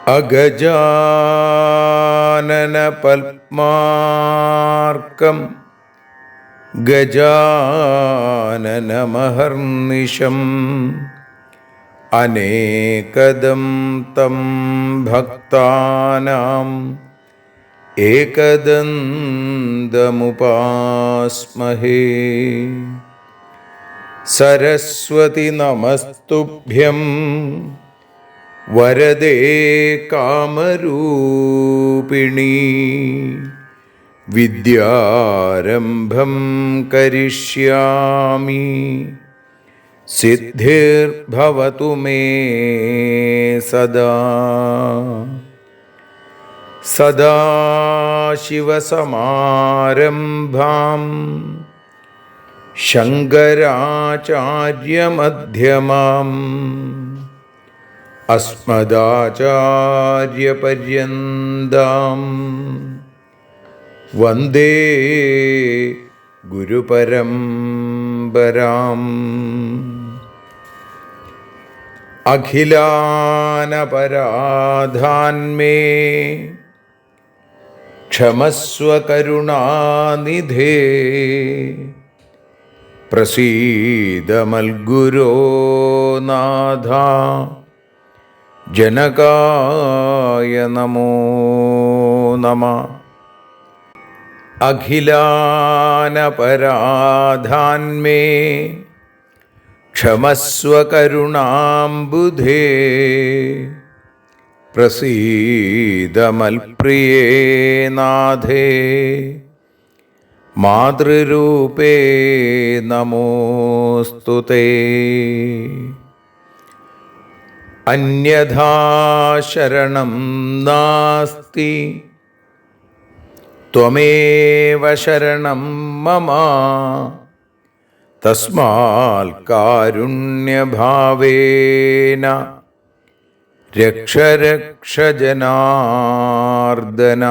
അഗജാനന പത്മാർക്കം ഗജാനനമഹർനിശം അനേകദം തം ഭക്താനാം ഏകദന്തമുപാസ്മഹേ. സരസ്വതി നമസ്തുഭ്യം വരദേ കാമരൂപിണീ. വിദ്യാരംഭം കരിഷ്യാമി സിദ്ധിർഭവതു മേ സദാ. സദാശിവസമാരംഭാം ശങ്കരാചാര്യമധ്യമാം അസ്മദാചാര്യപര്യന്താം വന്ദേ ഗുരുപരമ്പരാം. അഖിലാനപരാധാന്മേ ക്ഷമസ്വ കരുണാനിധേ. പ്രസീദ മൽഗുരോ നാഥ ജനകായ നമോ നമഃ. അഖിലാനപരാധാന്മേ ക്ഷമസ്വ കരുണാംബുധേ. പ്രസീദ മൽപ്രിയേ നാഥേ മാതൃരൂപേ നമോസ്തുതേ. അന്യഥാ ശരണം നാസ്തി ത്വമേവ ശരണം മമ. തസ്മാൽ കാരുണ്യഭാവേന രക്ഷ രക്ഷ ജനാർദ്ദന.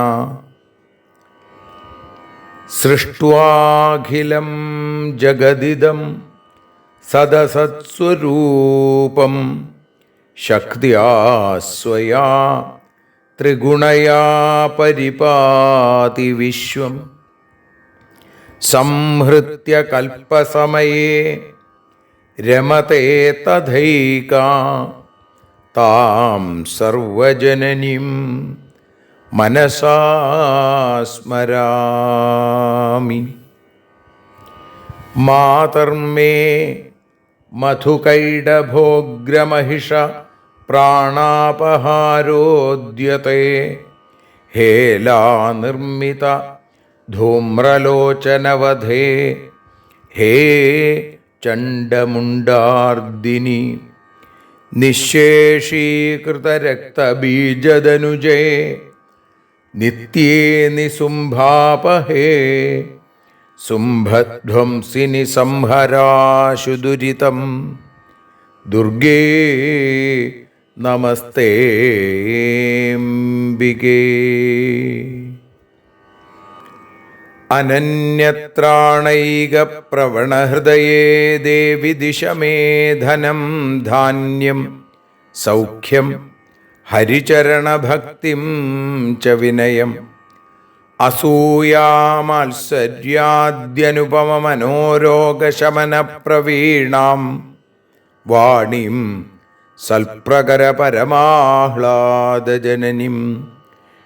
സൃഷ്ട്വാഖിലം ജഗദിദം സദസത്സ്വരൂപം ശക്തിയാ സ്വയാ ത്രിഗുണയാ പരിപാതി വിശ്വം. സംഹൃത്യ കൽപ്പസമയേ രമതേ തഥൈകാ. താം സർവജനനീം മനസാ സ്മരാമി. മാതർമേ മധുകൈടഭോഗ്രമഹിഷ പ്രാണാപഹാരോദ്യത്തെ. ഹേലാനിർമ്മിത ധൂമ്രലോചനവധേ. ഹേ ചണ്ഡമുണ്ഡാർദിനി. നിശേഷീകൃതരക്തബീജദനുജേ നിത്യേ നിസുംഭാപഹേ. സുംഭധ്വംസിനി സംഹരാശു ദുരിതം. ദുർഗേ നമസ്തേംബികേ. അനന്യത്രാണൈകപ്രവണഹൃദയേ ദേവി ദിശ മേ ധനം ധാന്യം സൗഖ്യം ഹരിചരണഭക്തിം ച വിനയം. അസൂയാമാത്സര്യാദ്യനുപമമനോരോഗശമനപ്രവീണാം വാണീം സൽപ്രകരപരമാഹ്ലാദജനനീം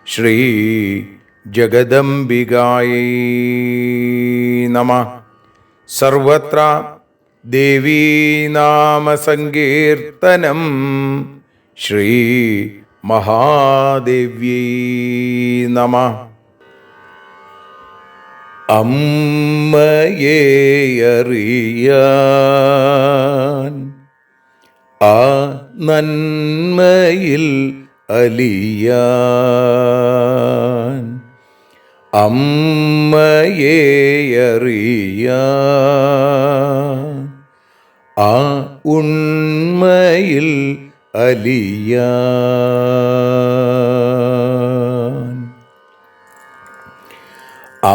ശ്രീ ജഗദംബികായൈ നമഃ. സർവത്ര ദേവീനാമസങ്കീർത്തനം ശ്രീ മഹാദേവ്യൈ നമഃ. അമ്മയെ അറിയാൻ ആ നന്മയിൽ അലിയാൻ, അമ്മയെ അറിയാൻ ആ ഉണ്മയിൽ അലിയാൻ,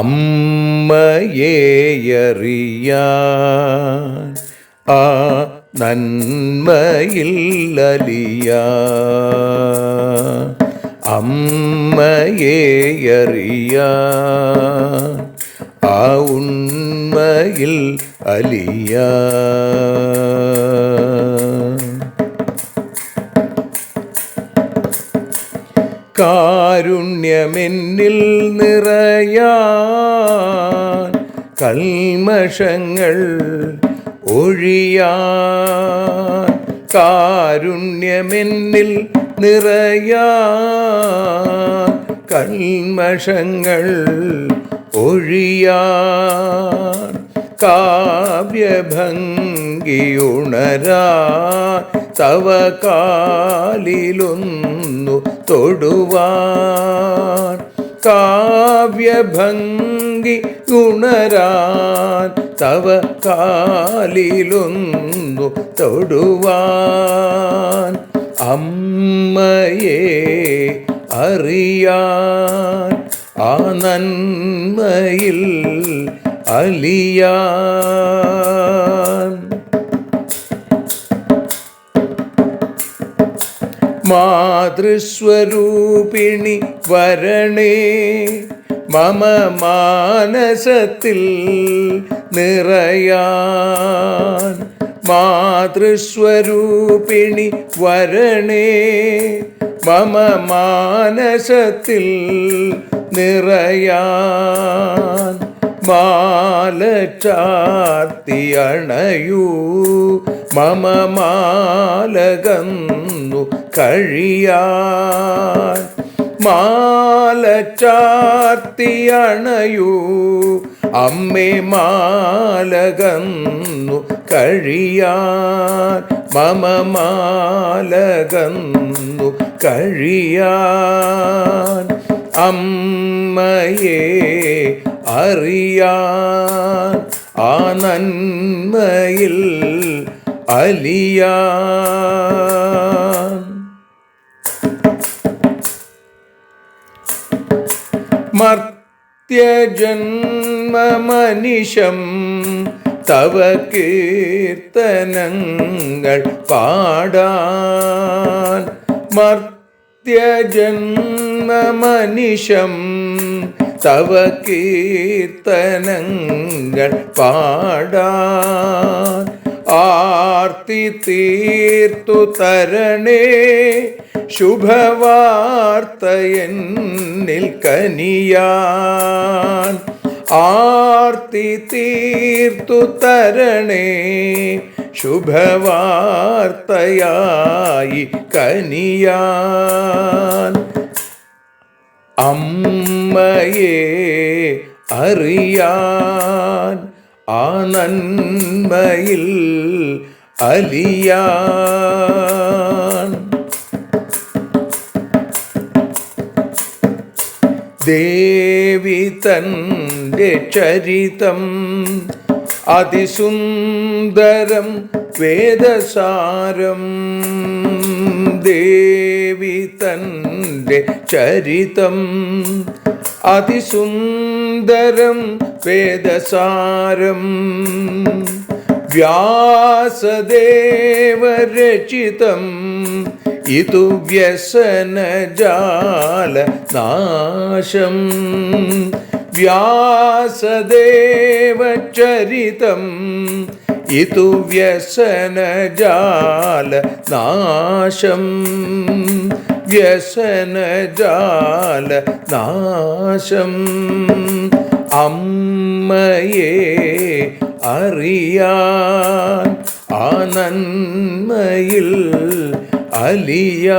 അമ്മയെ അറിയാൻ ആ നന്മയിൽ അലിയാൻ, അമ്മയെ അറിയാൻ ആ ഉണ്മയിൽ അലിയാൻ. കാരുണ്യമെന്നിൽ നിറയാൻ, കൽമഷങ്ങൾ ഒഴിയാൻ, കാരുണ്യമെന്നിൽ നിറയാൻ, കൽമഷങ്ങൾ ഒഴിയാൻ, കാവ്യഭംഗിയുണരാൻ തവ കാലിലൊന്നു തൊടുവാൻ, കാവ്യഭംഗി ഉണരാൻ തവ കാലിലൊന്നു തൊടുവാൻ, അമ്മയെ അറിയാൻ ആ നന്മയിൽ അലിയാൻ. മാതൃസ്വരൂപിണി വരണേ മമ മാനസത്തിൽ നിറയാൻ, മാതൃസ്വരൂപിണി വരണേ മമ മാനസത്തിൽ നിറയാൻ, മാല ചാർത്തി അണയൂ മമ മാലകന്നു കഴിയാൻ, മാല ചാർത്തി അണയൂ അമ്മേ മാലകന്നു കഴിയാൻ, മമ മാലകന്നു കഴിയാൻ, അമ്മയെ അറിയാൻ ആ നന്മയിൽ അലിയാൻ. മർത്യജന്മമനിശം തവ കീർത്തനങ്ങൾ പാടാൻ, മർത്യജന്മമനിശം തവ കീർത്തനങ്ങൾ പാടാൻ, ആർത്തി തീർത്തു തരണേ ശുഭവാർത്ത എന്നിൽ കനിയാൻ, ആർത്തി തീർത്തു തരണേ ശുഭവാർത്തയായി കനിയാൻ, അമ്മയെ അറിയാൻ ആ നന്മയിൽ അലിയാൻ. ദേവി തൻ്റെ ചരിതം അതിസുന്ദരം വേദസാരം, ദേവി തൻ്റെ ചരിതം അതിസുന്ദരം വേദസാരം, വ്യാസദേവരചിതം ഇതു വ്യസനജാല നാശം, വ്യാസദേവചരിതം ഇതു വ്യസനജാല നാശം, വ്യസനജാല നാശം, അമ്മയെ അറിയാൻ ആ നന്മയിൽ അലിയാൻ.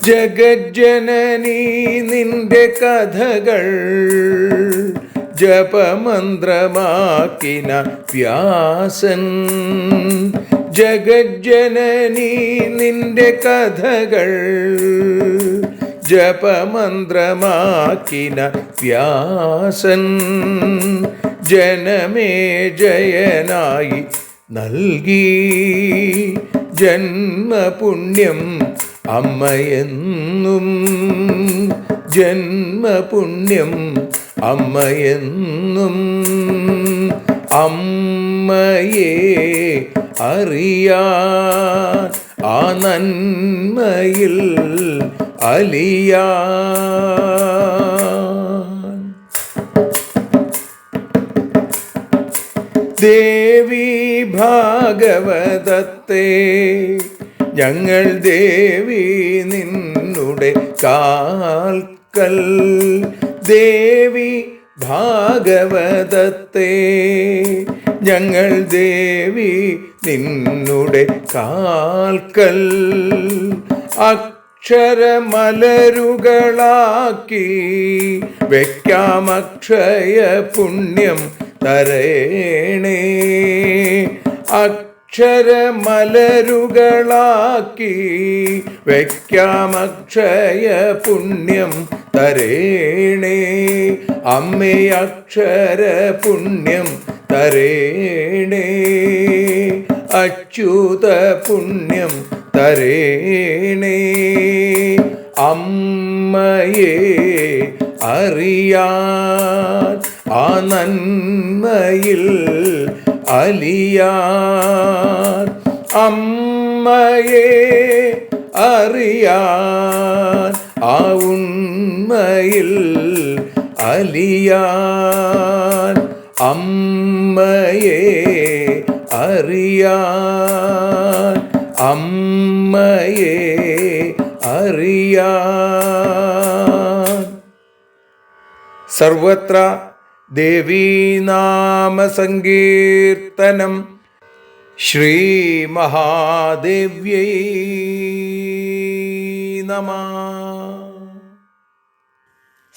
ജഗജ്ജനനീ നിന്റെ കഥകൾ ജപമന്ത്രമാക്കിന വ്യാസൻ. ജഗജ്ജനനീ നിന്റെ കഥകൾ ജപമന്ത്രമാക്കിന വ്യാസൻ. ജനമേ ജയനായി നൽകി ജന്മപുണ്യം അമ്മയെന്നും. ജന്മപുണ്യം അമ്മയെന്നും. അമ്മയെ അറിയാൻ ആ നന്മയിൽ അലിയാൻ. ദേവി ഭാഗവതത്തെ ഞങ്ങൾ ദേവി നിന്നുടെ കാൽക്കൽ. ദേവി ഭാഗവതത്തെ ഞങ്ങൾ ദേവി നിന്നുടെ കാൽക്കൽ. അക്ഷരമലരുകളാക്കി വയ്ക്കാം അക്ഷയ പുണ്യം തരേണേ. അക്ഷരമലരുകളാക്കി വയ്ക്കാം അക്ഷയ പുണ്യം തരേണേ. അമ്മേ അക്ഷര പുണ്യം തരേണേ. അച്യുത പുണ്യം തരേണേ. അമ്മയെ അറിയാൻ ആ നന്മയിൽ അലിയാൻ. അമ്മയെ അറിയാൻ ആ ഉണ്മയിൽ അലിയാൻ. അമ്മയെ അറിയാൻ. അമ്മയെ അറിയാൻ. സർവത്ര ദേവീനാമസങ്കീർത്തനം. ശ്രീ മഹാദേവ്യൈ നമഃ.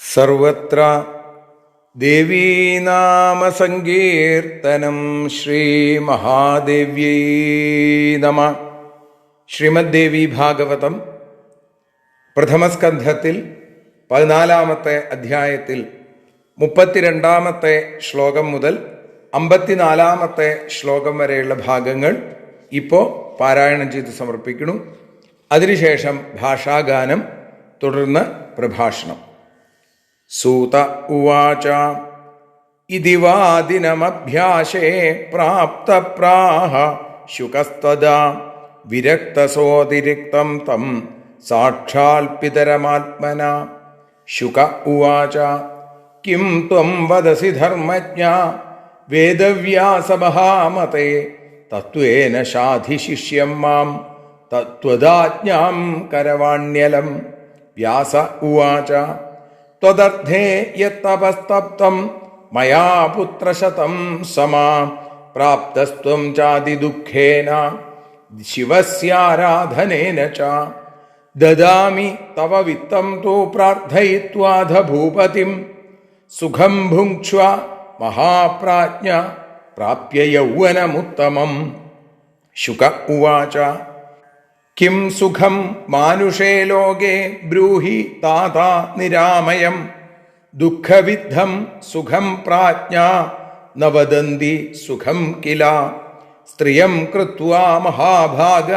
സർവത്ര ദേവീനാമസങ്കീർത്തനം. ശ്രീ മഹാദേവ്യൈ നമഃ. ശ്രീമദ്ദേവി ഭാഗവതം പ്രഥമസ്കന്ധത്തിൽ 14-ാമത്തെ അധ്യായത്തിൽ 32-ാമത്തെ ശ്ലോകം മുതൽ 54-ാമത്തെ ശ്ലോകം വരെയുള്ള ഭാഗങ്ങൾ ഇപ്പോൾ പാരായണം ചെയ്ത് സമർപ്പിക്കുന്നു. അതിനുശേഷം ഭാഷാഗാനം, തുടർന്ന് പ്രഭാഷണം. സൂത ഉവാച ഇതി വാദിനമഭ്യാസേ പ്രാപ്തപ്രാഹ ശുകസ്തദാ വിരക്തസോതിരിക്തം തം സാക്ഷാൽ പിതരമാത്മനാ. ശുക ഉവാച കിം ത്വം വദസി ധർമ്മജ്ഞ വേദവ്യാസമഹാമതേ തത്വേന ശാധി ശിഷ്യം മാം തത്വദാജ്ഞാം കരവാണ്യലം. വ്യാസ ഉവാച ത്വദർത്ഥേ യത്തപസ്തപ്തം മയാ പുത്രശതം സമാ പ്രാപ്തസ്ത്വം ചാതിദുഃഖേന ശിവസ്യാരാധനേന ച. ദദാമി തവ വിത്തം തു പ്രാർത്ഥയിത്വാധ ഭൂപതിം സുഖം ഭുങ്ക്ഷ്വ മഹാപ്രാജ്ഞ പ്രാപ്യ യൗവനമുത്തമം. ശുക ഉവാച കിം സുഖം മാനുഷേ ലോകേ ബ്രൂഹി താത നിരാമയം. ദുഃഖവിദ്ധം സുഖം പ്രാജ്ഞാ ന വദന്തി സുഖം കില. സ്ത്രിയം കൃത്വാ മഹാഭാഗ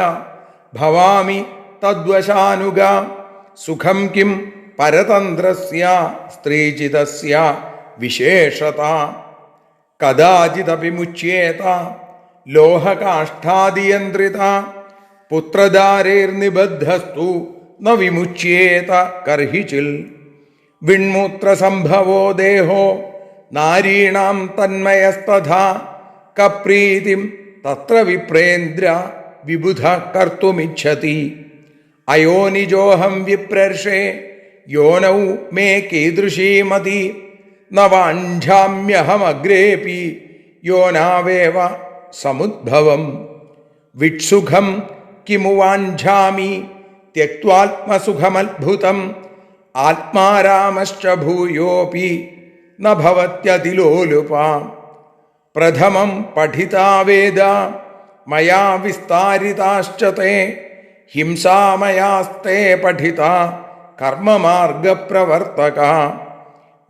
ഭവാമി തദ്വശാനുഗ. സുഖം കിം പരതന്ത്രസ്യ സ്ത്രീജിതസ്യ വിശേഷത. കദാചിദപി മുച്യേത ലോഹകാഷ്ഠാദിയന്ത്രിത. പുത്രദാരൈർനിബദ്ധസ്തു ന വിമുച്യേത കർഹിചിൽ. വിൺമൂത്രസംഭവോ ദേഹോ നാരീണാം തന്മയസ്തഥാ. കപ്രീതിം തത്ര വിപ്രേന്ദ്ര വിബുധ കർത്തുമിച്ഛതി. അയോനിജോഹം വിപ്രർഷേ യോനൗ മേ കീദൃശീമതി. ന വാഞ്ഛാമ്യഹമഗ്രേപി യോനാവേവ സമുദ്ഭവം. വിക്ഷുഖം കിമു വാഞ്ഛാമി ത്യക്ത്വാത്മസുഖമദ്ഭുതം ആത്മാരാമശ്ച ഭൂയോപി ന ഭവത്യതിലോലുപ. പ്രഥമം പഠിതാ വേദ മയാ വിസ്താരിതാശ്ച തേ ഹിംസാമയാസ്തേ പഠിത കർമ്മമാർഗപ്രവർത്തക.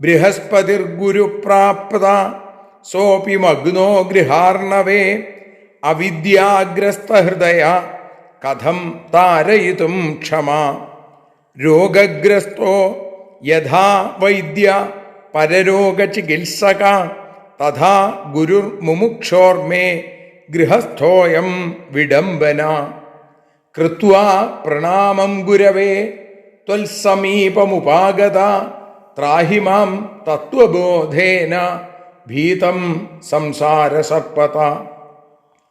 ബൃഹസ്പതിർഗുരുപ്രാപ്ത സോപി മഗ്നോ ഗൃഹാർണവേ അവിദ്യാഗ്രസ്തഹൃദയ കഥം താരയിതും ക്ഷമാ. രോഗഗ്രസ്തോ യഥാ വൈദ്യ പരരോഗചികിത്സക തഥാ ഗുരുർമുമുക്ഷോർമേ ഗൃഹസ്ഥോയം വിഡംബന. കൃത്വാ പ്രണാമം ഗുരവേ ത്വൽസമീപമുപാഗത ത്രാഹി മാം തത്വബോധേന ഭീതം സംസാരസർപ്പത.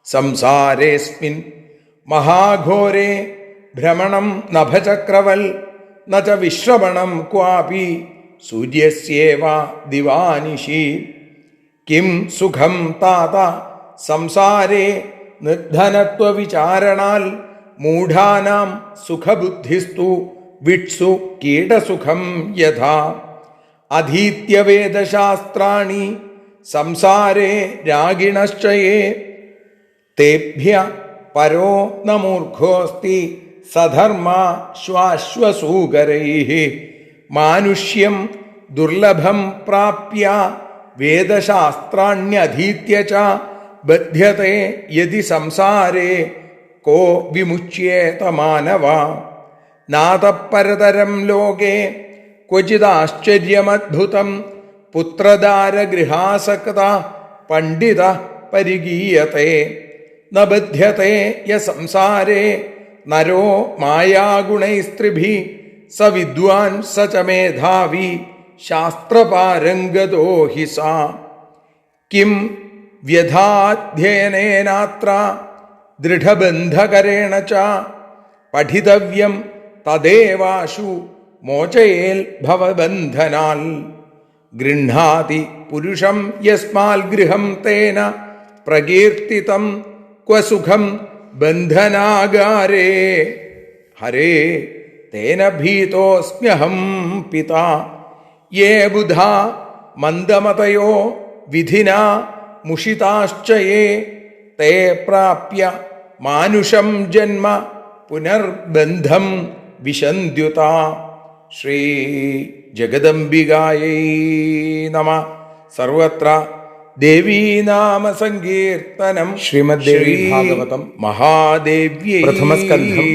സംസാരേസ്മിൻ മഹാഘോരേ ഭ്രമണം നഭചക്രവൽ ന ച വിശ്രമണം ക്വാപി സൂര്യസ്യേവ ദിവാനിശി. കിം സുഖം താത സംസാരേ നിർധനത്വവിചാരണാൽ മൂഢാനാം സുഖബുദ്ധിസ്തു വിട്സു കീടസുഖം യഥാ. അധീത്യ വേദശാസ്ത്രാണി സംസാരേ രാഗിണശ്ചയേ തേഭ്യ പരോ ന മൂർഖോസ്തി സധർമ്മ ശ്വാശ്വസൂകരൈഃ. മാനുഷ്യം ദുർലഭം പ്രാപ്യ വേദശാസ്ത്രാണ്യധീത്യ ച ബധ്യത്തെ യദി സംസാരേ കോ വിമുച്യേത മാനവ. നാതപരതരം ലോകേ ക്വചിദാശ്ചര്യമദ്ഭുതം പുത്രദാരഗൃഹാസക്ത പണ്ഡിത പരിഗീയത്തെ. ന ബധ്യത്തെ യ സംസാരേ നരോ മായാഗുണൈസ്ത്രിഭിഃ സ വിദ്വാൻ സ ച മേധാവി ശാസ്ത്രപാരംഗതോ ഹി സ. കിം വ്യഥാധ്യയനേനാത്ര ദൃഢബന്ധകരേണ ച പഠിതവ്യം തദേവാശു മോചയേൽ ഭവബന്ധനാൽ. ഗൃഹാതി പുരുഷം യസ്മാൽ ഗൃഹം തേന പ്രകീർത്തിതം ക്വ സുഖം ബന്ധനാഗാരേ. ഹരേ തേന ഭീതോസ്മ്യഹം പിതാ. യേ ബുധാ മന്ദമതയോ വിധിനാ മുഷിതാശ്ച യേ തേ പ്രാപ്യ മാനുഷം ജന്മ പുനർബന്ധം വിശന്ത്യുത. ശ്രീ ജഗദംബികായൈ നമഃ. സർവത്ര ദേവീനാമ സങ്കീർത്തനം. ശ്രീമദ്ദേവി ഭാഗവതം മഹാദേവ്യൈ പ്രഥമസ്കന്ധം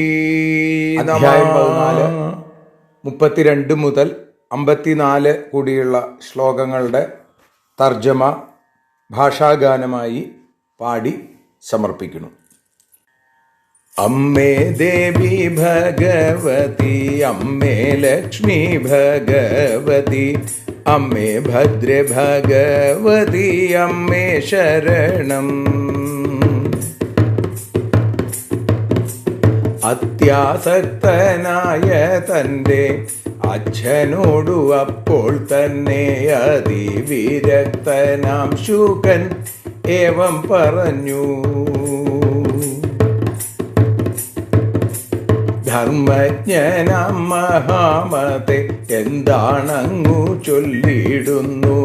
അധ്യായം 14 32 മുതൽ 54 കൂടിയുള്ള ശ്ലോകങ്ങളുടെ തർജ്ജമ ഭാഷാഗാനമായി പാടി സമർപ്പിക്കുന്നു. അമ്മേ ദേവി ഭഗവതി അമ്മേ ലക്ഷ്മി ഭഗവതി അമ്മേ ഭദ്രേ ഭഗവതി അമ്മേ ശരണം. അത്യാസക്തനായ തൻ്റെ അച്ഛനോടു അപ്പോൾ തന്നെ അതിവിരക്തനാം ശുകൻ ഏവം പറഞ്ഞു. ധർമ്മജ്ഞനാം മഹാമതേ എന്താണങ്ങു ചൊല്ലിടുന്നു.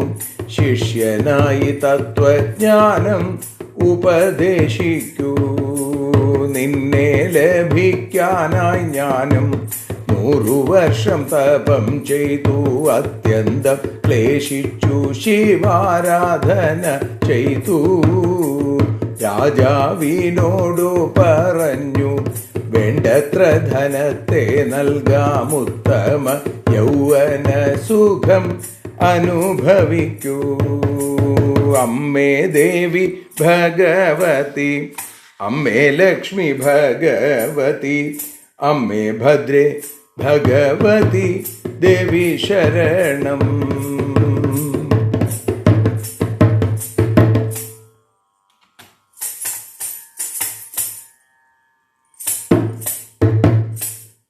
ശിഷ്യനായി തത്വജ്ഞാനം ഉപദേശിക്കൂ. നിന്നെ ലഭിക്കാനായി ഞാനും 100 വർഷം തപം ചെയ്തു. അത്യന്തം ക്ലേശിച്ചു ശിവാരാധന ചെയ്തു. രാജാവിനോടു പറഞ്ഞു വേണ്ടത്ര ധനത്തെ നൽകാം. ഉത്തമ യൗവന സുഖം അനുഭവിക്കൂ. അമ്മേ ദേവി ഭഗവതി അമ്മേ ലക്ഷ്മി ഭഗവതി അമ്മേ ഭദ്രേ ഭഗവതി ദേവി ശരണം.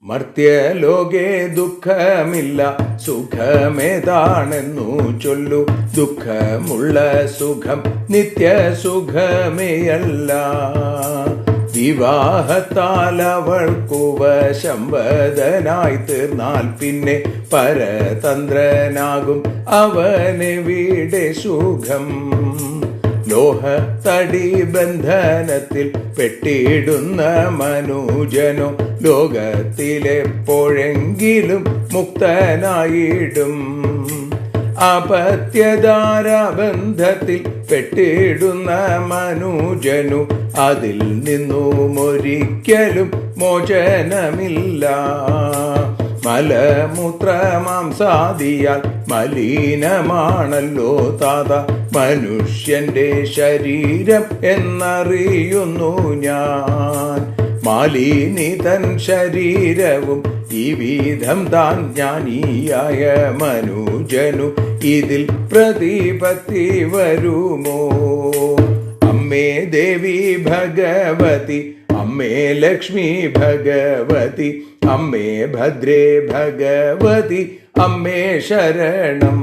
മർത്യലോകേ ദുഃഖമില്ല സുഖമേതാണെന്നു ചൊല്ലു. ദുഃഖമുള്ള സുഖം നിത്യസുഖമേയല്ല. വിവാഹത്താൽ അവൾക്കു വശംവദനായി തീർന്നാൽ പിന്നെ പരതന്ത്രനാകും അവനെവിടെ സുഖം. ലോഹത്തടി ബന്ധനത്തിൽ പെട്ടിടുന്ന മനുജനോ ലോകത്തിലെപ്പോഴെങ്കിലും മുക്തനായിടും. അപത്യധാരാബന്ധത്തിൽ പെട്ടിടുന്ന മനുജനു അതിൽ നിന്നുമൊരിക്കലും മോചനമില്ല. മലമൂത്രമാംസാദിയാൽ മലിനമാണല്ലോ താത മനുഷ്യന്റെ ശരീരം എന്നറിയുന്നു ഞാൻ. മാലിനിതൻ ശരീരവും ഈ വിധം താൻ ജ്ഞാനിയായ മനുജനു ഇതിൽ പ്രതിപത്തി വരുമോ? അമ്മേ ദേവി ഭഗവതി, അമ്മേ ലക്ഷ്മി ഭഗവതി, അമ്മേ ഭദ്രേ ഭഗവതി, അമ്മേ ശരണം.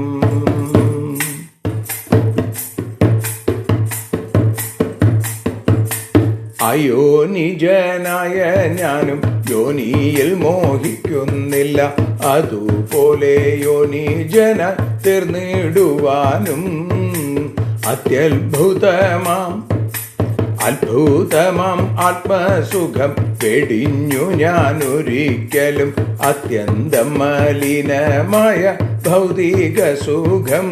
അയോനിജനായ ഞാനും യോനിയിൽ മോഹിക്കുന്നില്ല. അതുപോലെ യോനിജന തീർന്നിടുവാനും അത്ഭുതമാം ആത്മസുഖം വെടിഞ്ഞു ഞാനൊരിക്കലും അത്യന്തം മലിനമായ ഭൗതിക സുഖം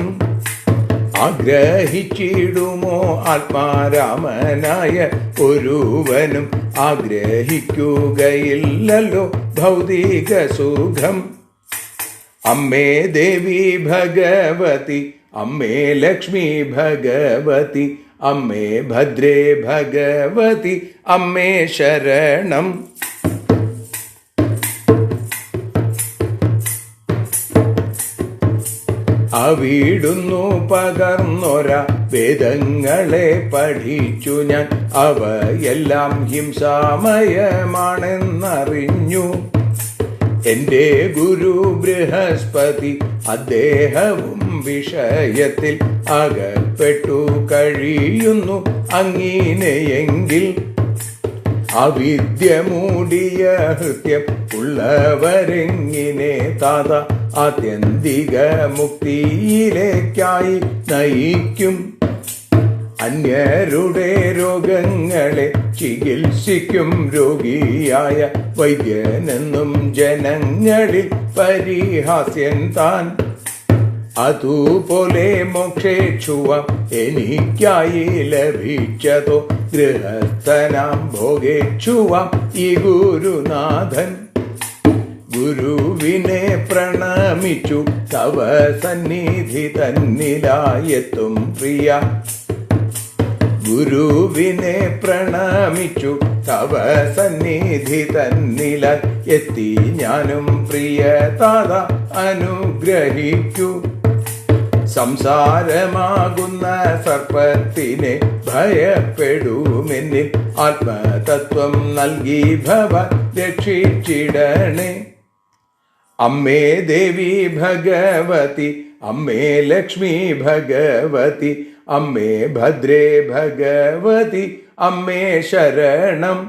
ആഗ്രഹിച്ചിടുമോ? ആത്മാരാമനായ ഒരുവനും ആഗ്രഹിക്കുകയില്ലല്ലോ ഭൗതിക സുഖം. അമ്മേ ദേവി ഭഗവതി, അമ്മേ ലക്ഷ്മി ഭഗവതി, അമ്മേ ഭദ്രേ ഭഗവതി, അമ്മേ ശരണം. അവിടുന്നു പകർന്നൊര വേദങ്ങളെ പഠിച്ചു ഞാൻ. അവയെല്ലാം ഹിംസാമയമാണെന്നറിഞ്ഞു. എന്റെ ഗുരു ബൃഹസ്പതി അദ്ദേഹവും വിഷയത്തിൽ അകപ്പെട്ടു കഴിയുന്നു. അങ്ങിനെയെങ്കിൽ അവിദ്യ മൂടിയ ഹൃദയം ഉള്ളവരെങ്ങിനെ താത ആത്യന്തിക മുക്തിയിലേക്കായി നയിക്കും? അന്യരുടെ രോഗങ്ങളെ ചികിത്സിക്കും രോഗിയായ വൈദ്യനെന്നും ജനങ്ങളിൽ പരിഹാസ്യൻ താൻ. അതുപോലെ മോക്ഷേച്ഛുവം എനിക്കായി ലഭിച്ചതോ ഗൃഹസ്ഥനാം ഭോഗേച്ഛുവം ഈ ഗുരുനാഥൻ. ഗുരുവിനെ പ്രണമിച്ചു തവ സന്നിധി തന്നിലായെത്തും പ്രിയ. ഗുരുവിനെ പ്രണമിച്ചു തവ സന്നിധി തന്നിലായി എത്തി ഞാനും പ്രിയ താത അനുഗ്രഹിക്കൂ. സംസാരമാകുന്ന സർപ്പത്തിനെ ഭയപ്പെടുമെന്നിൽ ആത്മതത്വം നൽകി ഭവ രക്ഷിച്ചിടണേ. അമ്മേ ദേവി ഭഗവതി, അമ്മേ ലക്ഷ്മി ഭഗവതി, അമ്മേ ഭദ്രേ ഭഗവതി, അമ്മേ ശരണം.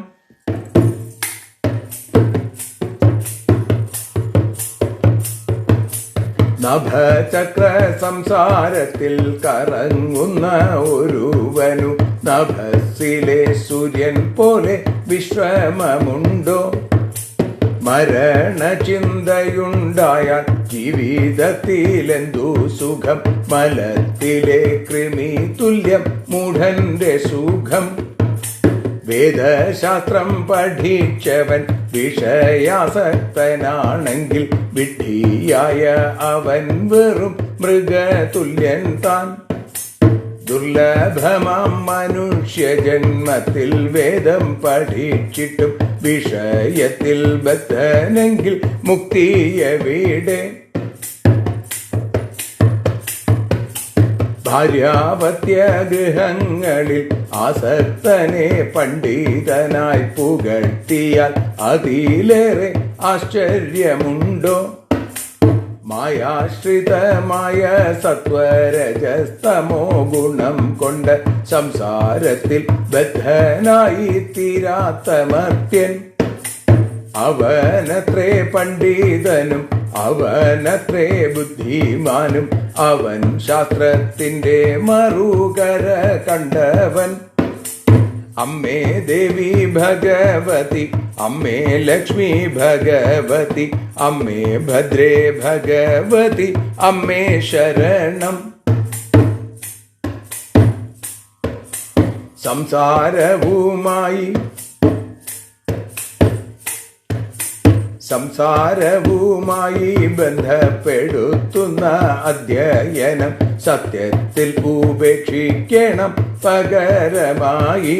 നഭചക്ര സംസാരത്തിൽ കറങ്ങുന്ന ഒരുവനു നഭസിലെ സൂര്യൻ പോലെ വിശ്രമമുണ്ടോ? മരണചിന്തയുണ്ടായാൽ ജീവിതത്തിലെന്തു സുഖം? മലത്തിലെ കൃമി തുല്യം മൂഢന്റെ സുഖം. വേദശാസ്ത്രം പഠിച്ചവൻ വിഷയാസക്തനാണെങ്കിൽ വിഡ്ഢിയായ അവൻ വെറും മൃഗതുല്യൻ താൻ. ദുർലഭമാം മനുഷ്യജന്മത്തിൽ വേദം പഠിച്ചിട്ടും വിഷയത്തിൽ ബദ്ധനെങ്കിൽ മുക്തിയെവിടെ? ഭാര്യാവത്യ ഗൃഹങ്ങളിൽ ആസക്തനെ പണ്ഡിതനായി പുകഴ്ത്തിയാൽ അതിലേറെ ആശ്ചര്യമുണ്ടോ? മായാശ്രിതമായ സത്വരജസ്തമോ ഗുണം കൊണ്ട് സംസാരത്തിൽ ബദ്ധനായി തീരാത്ത മർത്യൻ അവനത്രേ പണ്ഡിതനും അവനത്രേ ബുദ്ധിമാനും അവൻ ശാസ്ത്രത്തിന്റെ മറുകര കണ്ടവൻ. അമ്മേ ദേവി ഭഗവതി, അമ്മേ ലക്ഷ്മി ഭഗവതി, അമ്മേ ഭദ്രേ ഭഗവതി, അമ്മേ ശരണം. സംസാരവുമായി ബന്ധപ്പെടുത്തുന്ന അധ്യയനം സത്യത്തിൽ ഉപേക്ഷിക്കണം പകരമായി.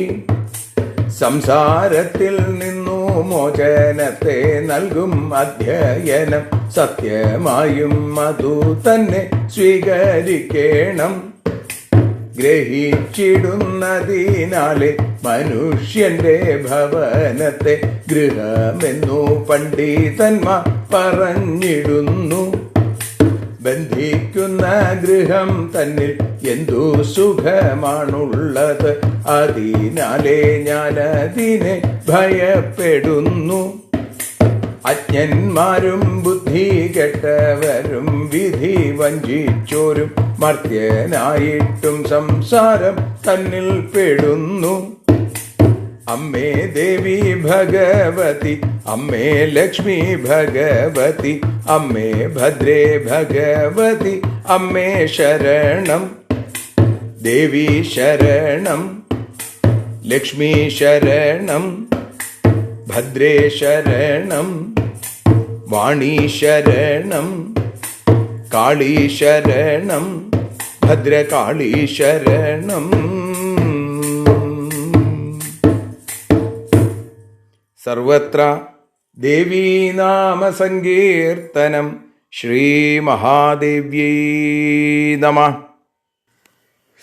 സംസാരത്തിൽ നിന്നു മോചനത്തെ നൽകും അധ്യയനം സത്യമായും അതു തന്നെ സ്വീകരിക്കണം. ഗ്രഹിച്ചിടുന്നതിനാലെ മനുഷ്യന്റെ ഭവനത്തെ ഗൃഹമെന്നു പണ്ഡിതന്മാർ പറഞ്ഞിടുന്നു. ബന്ധിക്കുന്ന ഗൃഹം തന്നിൽ എന്തു സുഖമാണുള്ളത്, അതിനാലേ ഞാനതിനെ ഭയപ്പെടുന്നു. അജ്ഞന്മാരും ബുദ്ധി കെട്ടവരും വിധി വഞ്ചിച്ചോരും മർത്യനായിട്ടും സംസാരം തന്നിൽ പെടുന്നു. അമ്മേ ദേവി ഭഗവതി, അമ്മേ ലക്ഷ്മി ഭഗവതി, അമ്മേ ഭദ്രേ ഭഗവതി, അമ്മേ ശരണം. ദേവി ശരണം, ലക്ഷ്മി ശരണം, ഭദ്രേ ശരണം, വാണി ശരണം, കാളി ശരണം, ഭദ്രകാളി ശരണം. സർവത്ര ദേവീനാമസങ്കീർത്തനം. ശ്രീമഹാദേവ്യൈ നമഃ.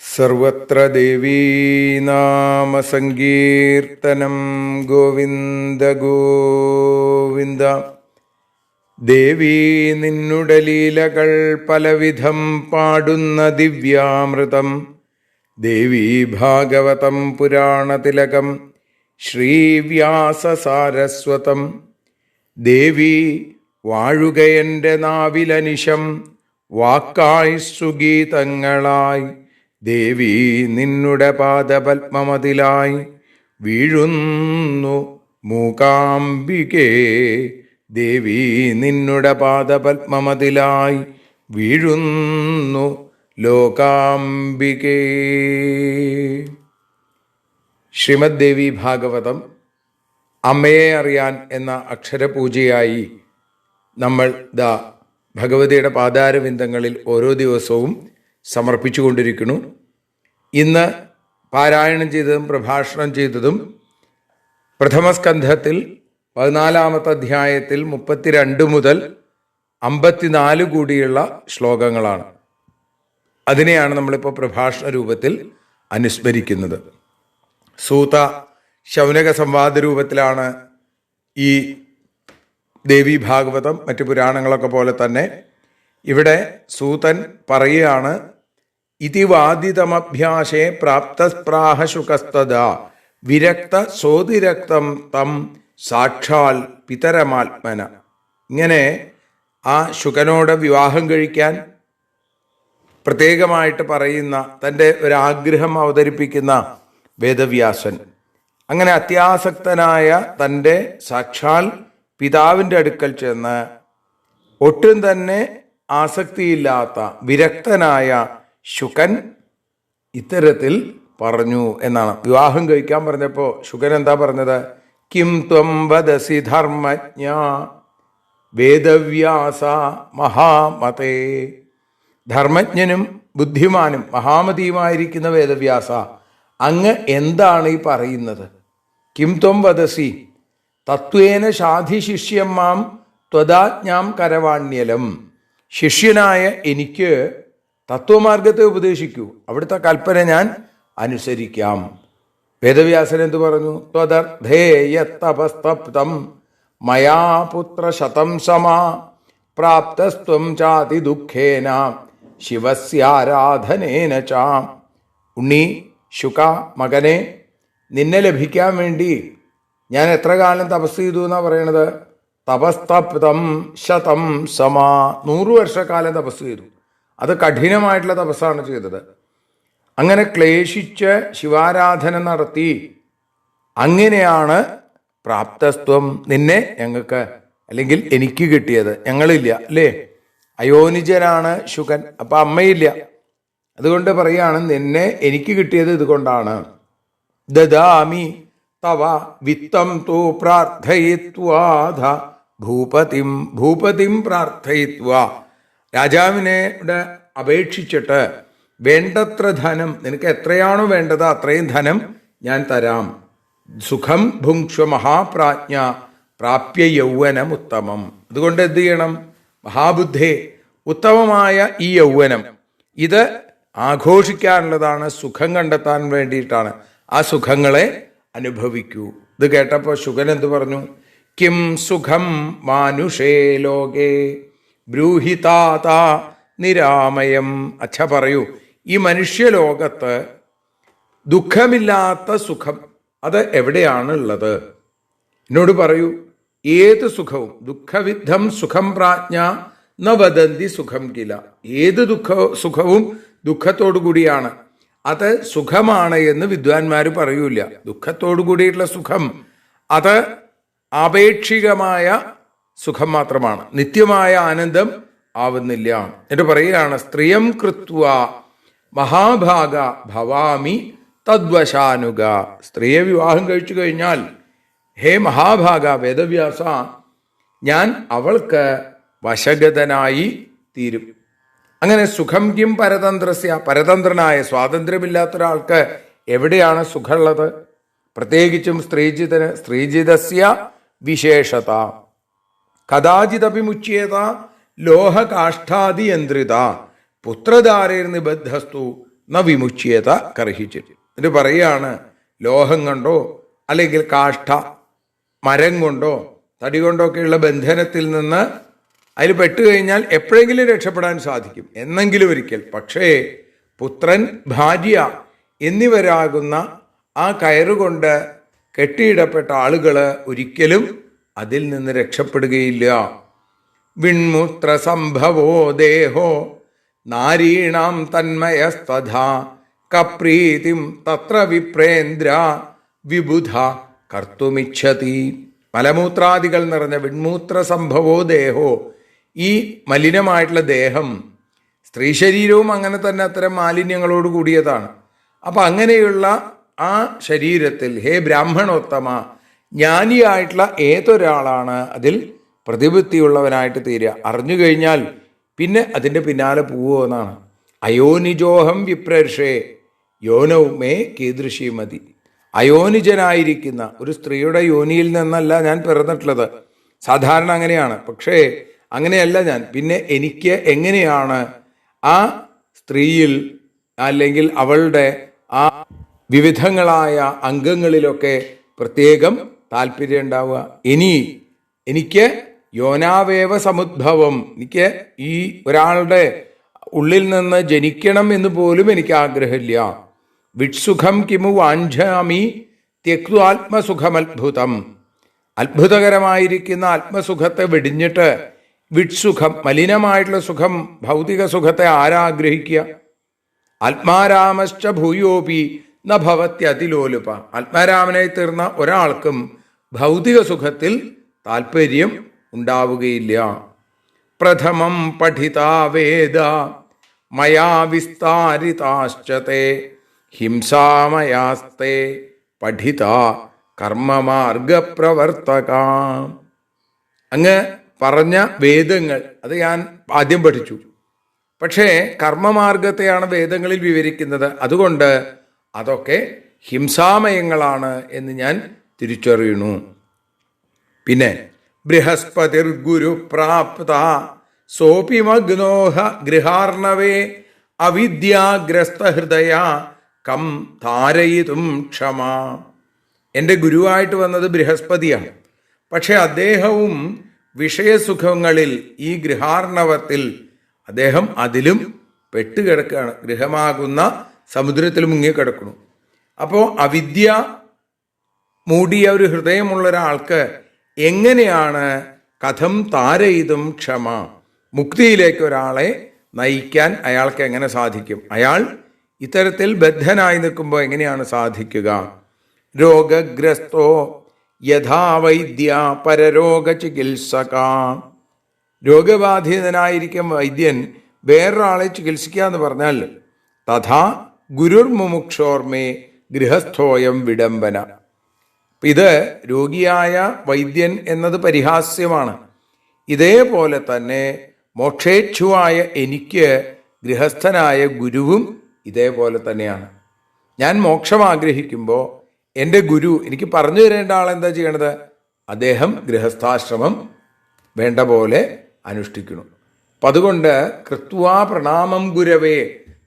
സർവത്ര ദേവീനാമസങ്കീർത്തനം. ഗോവിന്ദ ഗോവിന്ദ. ദേവീ നിന്നുടെ ലീലകൾ പലവിധം പാടുന്ന ദിവ്യാമൃതം. ദേവീ ഭാഗവതം പുരാണതിലകം ശ്രീവ്യാസസാരസ്വതം. ദേവി വാഴുകയെൻ്റെ നാവിലനിശം വാക്കായി സുഗീതങ്ങളായി. ദേവി നിന്നുടെ പാദപത്മമതിലായി വീഴുന്നു മൂകാംബികേ. ദേവി നിന്നുടെ പാദപത്മമതിലായി വീഴുന്നു ലോകാംബികേ. ശ്രീമദ് ദേവി ഭാഗവതം അമ്മയെ അറിയാൻ എന്ന അക്ഷരപൂജയായി നമ്മൾ ഭഗവതിയുടെ പാദാരവിന്ദങ്ങളിൽ ഓരോ ദിവസവും സമർപ്പിച്ചുകൊണ്ടിരിക്കുന്നു. ഇന്ന് പാരായണം ചെയ്തതും പ്രഭാഷണം ചെയ്തതും പ്രഥമസ്കന്ധത്തിൽ 14-ാമത്തെ അധ്യായത്തിൽ 32 മുതൽ 54 കൂടിയുള്ള ശ്ലോകങ്ങളാണ്. അതിനെയാണ് നമ്മളിപ്പോൾ പ്രഭാഷണ രൂപത്തിൽ അനുസ്മരിക്കുന്നത്. സൂത ശൗനക സംവാദ രൂപത്തിലാണ് ഈ ദേവി ഭാഗവതം മറ്റു പുരാണങ്ങളൊക്കെ പോലെ തന്നെ. ഇവിടെ സൂതൻ പറയുകയാണ്, ഇതിവാദിതമഭ്യാസേ പ്രാപ്തസ്പ്രാഹ ശുകസ്തദാ വിരക്ത സോതിരക്തം തം സാക്ഷാൽ പിതരമാത്മന. ഇങ്ങനെ ആ ശുകനോട് വിവാഹം കഴിക്കാൻ പ്രത്യേകമായിട്ട് പറയുന്ന തൻ്റെ ഒരാഗ്രഹം അവതരിപ്പിക്കുന്ന വേദവ്യാസൻ, അങ്ങനെ അത്യാസക്തനായ തൻ്റെ സാക്ഷാൽ പിതാവിൻ്റെ അടുക്കൽ ചെന്ന് ഒട്ടും തന്നെ ആസക്തിയില്ലാത്ത വിരക്തനായ ശുകൻ ഇത്തരത്തിൽ പറഞ്ഞു എന്നാണ്. വിവാഹം കഴിക്കാൻ പറഞ്ഞപ്പോൾ ശുകൻ എന്താ പറഞ്ഞത്? കിം ത്വം വദസി ധർമ്മജ്ഞ വേദവ്യാസ മഹാമതേ. ധർമ്മജ്ഞനും ബുദ്ധിമാനും മഹാമതിയുമായിരിക്കുന്ന വേദവ്യാസ, അങ്ങ് എന്താണ് ഈ പറയുന്നത്? കിം ത്വം വദസി തത്വേന ശാധി ശിഷ്യം മാം ത്വദാജ്ഞാം കരവാണ്യലം. ശിഷ്യനായ എനിക്ക് തത്വമാർഗത്തെ ഉപദേശിക്കൂ, അവിടുത്തെ കൽപ്പന ഞാൻ അനുസരിക്കാം. വേദവ്യാസൻ എന്തു പറഞ്ഞു? ത്വദർത്ഥേയത്തപസ്തപ്തം മയാ പുത്ര ശതം സമാ പ്രാപ്തസ്ത്വം ചാതി ദുഃഖേന ശിവസ്യാരാധനേന ച. ഉണ്ണി, ശുക, മകനെ, നിന്നെ ലഭിക്കാൻ വേണ്ടി ഞാൻ എത്ര കാലം തപസ് ചെയ്തു എന്നാ പറയണത്? തപസ്തപ്തം ശതം സമാ. 100 വർഷക്കാലം തപസ് ചെയ്തു. അത് കഠിനമായിട്ടുള്ള തപസ്സാണ് ചെയ്തത്. അങ്ങനെ ക്ലേശിച്ച് ശിവാരാധന നടത്തി. അങ്ങനെയാണ് പ്രാപ്തസ്ത്വം, നിന്നെ ഞങ്ങൾക്ക് അല്ലെങ്കിൽ എനിക്ക് കിട്ടിയത്. ഞങ്ങളില്ല അല്ലേ? അയോനിജനാണ് ശുകൻ, അപ്പൊ അമ്മയില്ല. അതുകൊണ്ട് പറയാണ് നിന്നെ എനിക്ക് കിട്ടിയത് ഇതുകൊണ്ടാണ്. ദദാമി തവ വിത്തം തു പ്രാർത്ഥയിത്വാധ ഭൂപതിം. ഭൂപതിം പ്രാർത്ഥയിത്വ, രാജാവിനെ അപേക്ഷിച്ചിട്ട് വേണ്ടത്ര ധനം, നിനക്ക് എത്രയാണോ വേണ്ടത് അത്രയും ധനം ഞാൻ തരാം. സുഖം ഭുങ്ക്ഷ്വ മഹാപ്രാജ്ഞ പ്രാപ്യ യൗവനം ഉത്തമം. അതുകൊണ്ട് എന്ത് ചെയ്യണം? മഹാബുദ്ധേ, ഉത്തമമായ ഈ യൗവനം ഇത് ആഘോഷിക്കാനുള്ളതാണ്, സുഖം കണ്ടെത്താൻ വേണ്ടിയിട്ടാണ്. ആ സുഖങ്ങളെ അനുഭവിക്കൂ. ഇത് കേട്ടപ്പോൾ ശുകൻ എന്ത് പറഞ്ഞു? കിം സുഖം മാനുഷേ ലോകേ ബ്രൂഹിതാത നിരാമയം. അച്ഛ പറയൂ, ഈ മനുഷ്യലോകത്ത് ദുഃഖമില്ലാത്ത സുഖം അത് എവിടെയാണ് ഉള്ളത്? എന്നോട് പറയൂ. ഏത് സുഖവും, ദുഃഖവിദ്ധം സുഖം പ്രാജ്ഞ ന വദന്തി സുഖം കില. ഏത് സുഖവും ദുഃഖത്തോടു കൂടിയാണ്. അത് സുഖമാണ് എന്ന് വിദ്വാൻമാർ പറയൂല. ദുഃഖത്തോടു കൂടിയിട്ടുള്ള സുഖം അത് ആപേക്ഷികമായ സുഖം മാത്രമാണ്, നിത്യമായ ആനന്ദം ആവുന്നില്ല. എന്നിട്ട് പറയുകയാണ്, സ്ത്രീയം കൃത്വ മഹാഭാഗ ഭവാമി തദ്വശാനുക. സ്ത്രീയെ വിവാഹം കഴിച്ചു കഴിഞ്ഞാൽ, ഹേ മഹാഭാഗ വേദവ്യാസ, ഞാൻ അവൾക്ക് വശഗതനായി തീരും. അങ്ങനെ സുഖം കിം പരതന്ത്രസ്യ, പരതന്ത്രനായ സ്വാതന്ത്ര്യമില്ലാത്ത ഒരാൾക്ക് എവിടെയാണ് സുഖമുള്ളത്? പ്രത്യേകിച്ചും സ്ത്രീജിതസ്യ വിശേഷത. കഥാചിതപിമുച്യേത ലോഹകാഷ്ഠാദി യന്ത്രിത പുത്രധാരേർ നിബദ്ധസ്തു ന വിമുച്യേത കർഹിച്ചിട്ട്. എന്നിട്ട് പറയാണ്, ലോഹം കൊണ്ടോ അല്ലെങ്കിൽ കാഷ്ഠ, മരം കൊണ്ടോ തടി കൊണ്ടോ ഒക്കെയുള്ള ബന്ധനത്തിൽ നിന്ന് അതിൽ പെട്ടുകഴിഞ്ഞാൽ എപ്പോഴെങ്കിലും രക്ഷപ്പെടാൻ സാധിക്കും, എന്നെങ്കിലും ഒരിക്കൽ. പക്ഷേ പുത്രൻ, ഭാര്യ എന്നിവരാകുന്ന ആ കയറുകൊണ്ട് കെട്ടിയിടപ്പെട്ട ആളുകൾ ഒരിക്കലും അതിൽ നിന്ന് രക്ഷപ്പെടുകയില്ല. വിൺമൂത്ര സംഭവോ ദേഹോ നാരീണാം തന്മയസ്തഥാ കപ്രീതിം തത്ര വിപ്രേന്ദ്ര വിബുധ കർത്തുമിച്ഛതി. മലമൂത്രാദികൾ നിറഞ്ഞ വിൺമൂത്ര സംഭവോ ദേഹോ, ഈ മലിനമായിട്ടുള്ള ദേഹം, സ്ത്രീ ശരീരവും അങ്ങനെ തന്നെ അത്തരം മാലിന്യങ്ങളോട് കൂടിയതാണ്. അപ്പം അങ്ങനെയുള്ള ആ ശരീരത്തിൽ, ഹേ ബ്രാഹ്മണോത്തമ, ജ്ഞാനിയായിട്ടുള്ള ഏതൊരാളാണ് അതിൽ പ്രതിപത്തിയുള്ളവനായിട്ട് തീരുക? അറിഞ്ഞു കഴിഞ്ഞാൽ പിന്നെ അതിൻ്റെ പിന്നാലെ പോവുക എന്നാണ്. അയോനിജോഹം വിപ്രർഷേ യോനൗ മേ കീദൃശി മതി. അയോനിജനായിരിക്കുന്ന ഒരു സ്ത്രീയുടെ യോനിയിൽ നിന്നല്ല ഞാൻ പിറന്നിട്ടുള്ളത്. സാധാരണ അങ്ങനെയാണ്. പക്ഷേ അങ്ങനെയല്ല ഞാൻ. പിന്നെ എനിക്ക് എങ്ങനെയാണ് ആ സ്ത്രീയിൽ അല്ലെങ്കിൽ അവളുടെ ആ വിവിധങ്ങളായ അംഗങ്ങളിലൊക്കെ പ്രത്യേകം താല്പര്യം ഉണ്ടാവുക? എനിക്ക് യോനാവേവ സമുദ്ഭവം, എനിക്ക് ഈ ഒരാളുടെ ഉള്ളിൽ നിന്ന് ജനിക്കണം എന്ന് പോലും എനിക്ക് ആഗ്രഹമില്ല. വിട്സുഖം കിമു വാഞ്ചാമി ത്യക്വാത്മസുഖമത്ഭുതം. അത്ഭുതകരമായിരിക്കുന്ന ആത്മസുഖത്തെ വെടിഞ്ഞിട്ട് വിട്സുഖം, മലിനമായിട്ടുള്ള സുഖം, ഭൗതിക സുഖത്തെ ആരാഗ്രഹിക്കുക? ആത്മാരാമശ്ച ഭൂയോപി ന ഭവത്യതിലോലുപ. ആത്മാരാമനായി തീർന്ന ഒരാൾക്കും ഭൗതിക സുഖത്തിൽ താല്പര്യം ഉണ്ടാവുകയില്ല. പ്രഥമം പഠിതാ വേദ മയാ വിസ്താരിതാശ്ചതേ ഹിംസാമയാസ്തേ പഠിത കർമ്മമാർഗപ്രവർത്തക. അങ്ങ് പറഞ്ഞ വേദങ്ങൾ അത് ഞാൻ ആദ്യം പഠിച്ചു. പക്ഷേ കർമ്മമാർഗത്തെയാണ് വേദങ്ങളിൽ വിവരിക്കുന്നത്. അതുകൊണ്ട് അതൊക്കെ ഹിംസാമയങ്ങളാണ് എന്ന് ഞാൻ തിരിച്ചറിയണു. പിന്നെ ബൃഹസ്പതിർ ഗുരു പ്രാപ്ത സോപി മഗ്നോഹ ഗൃഹാർണവേ അവിദ്യാഗ്രസ്ത ഹൃദയ കം താരയിതും ക്ഷമ. എൻ്റെ ഗുരുവായിട്ട് വന്നത് ബൃഹസ്പതിയാണ്. പക്ഷെ അദ്ദേഹവും വിഷയസുഖങ്ങളിൽ, ഈ ഗൃഹാർണവത്തിൽ അദ്ദേഹം അതിലും പെട്ടുകിടക്കുകയാണ്. ഗൃഹമാകുന്ന സമുദ്രത്തിൽ മുങ്ങിക്കിടക്കുന്നു. അപ്പോൾ അവിദ്യ മൂടിയ ഒരു ഹൃദയമുള്ള ഒരാൾക്ക് എങ്ങനെയാണ് കഥം താരയിതും ക്ഷമ, മുക്തിയിലേക്ക് ഒരാളെ നയിക്കാൻ അയാൾക്ക് എങ്ങനെ സാധിക്കും? അയാൾ ഇത്തരത്തിൽ ബദ്ധനായി നിൽക്കുമ്പോൾ എങ്ങനെയാണ് സാധിക്കുക? രോഗഗ്രസ്തോ യഥാ വൈദ്യ പരരോഗ ചികിത്സക. രോഗബാധിതനായിരിക്കും വൈദ്യൻ വേറൊരാളെ ചികിത്സിക്കുക എന്ന് പറഞ്ഞാൽ തഥാ ഗുരുർമുമുക്ഷോർമേ ഗൃഹസ്ഥോയം വിഡംബന. ഇത് രോഗിയായ വൈദ്യൻ എന്നത് പരിഹാസ്യമാണ്. ഇതേപോലെ തന്നെ മോക്ഷേച്ഛുവായ എനിക്ക് ഗൃഹസ്ഥനായ ഗുരുവും ഇതേപോലെ തന്നെയാണ്. ഞാൻ മോക്ഷം ആഗ്രഹിക്കുമ്പോൾ എൻ്റെ ഗുരു എനിക്ക് പറഞ്ഞു തരേണ്ട ആളെന്താ ചെയ്യണത്? അദ്ദേഹം ഗൃഹസ്ഥാശ്രമം വേണ്ട പോലെ അനുഷ്ഠിക്കുന്നു. അപ്പം അതുകൊണ്ട് കൃത്വാ പ്രണാമം ഗുരവേ